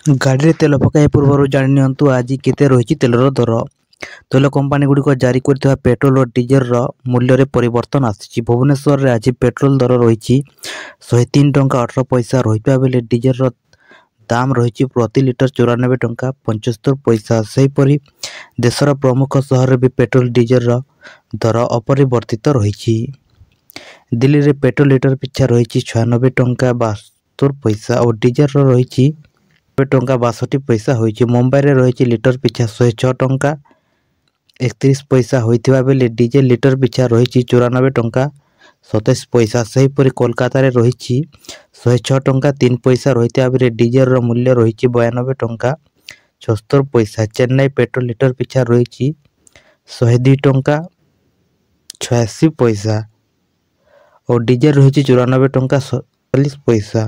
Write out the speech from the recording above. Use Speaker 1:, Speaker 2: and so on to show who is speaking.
Speaker 1: गाड़ी तेल पकाई पूर्व जाणी नियंतु आज केते रही तेलर दर। तैल कंपानी गुड़िक जारी कर पेट्रोल और डीजेल मूल्य परिवर्तन आसी। भुवनेश्वर में आज पेट्रोल दर रही 103 टंका 18 पैसा रही बेले डीजेल दाम रही प्रति लिटर 94 टंका 75 पैसा। सेहीपरि देशर प्रमुख सहर भी पेट्रोल डीजेल दर अपरिवर्तित रही। दिल्ली में पेट्रोल लिटर पिछा रही 96 टंका 72 पैसा और डीजेल रही टंका 62 पैसा होइछि। मुंबई रे रही लिटर पिछा 106 टंका 31 पैसा होइथिबा बेले डीजेल लिटर पिछा रही 94 टंका 27 पैसा। सेहीपरि कोलकाता रे रही 106 टंका 3 पैसा रहिथिबा बेले डीजेल रो मूल्य रही 92 टंका 76 पैसा। चेन्नई पेट्रोल लिटर पिछा रही 102 टंका 86 पैसा और डीजेल रही 94 टंका 47 पैसा।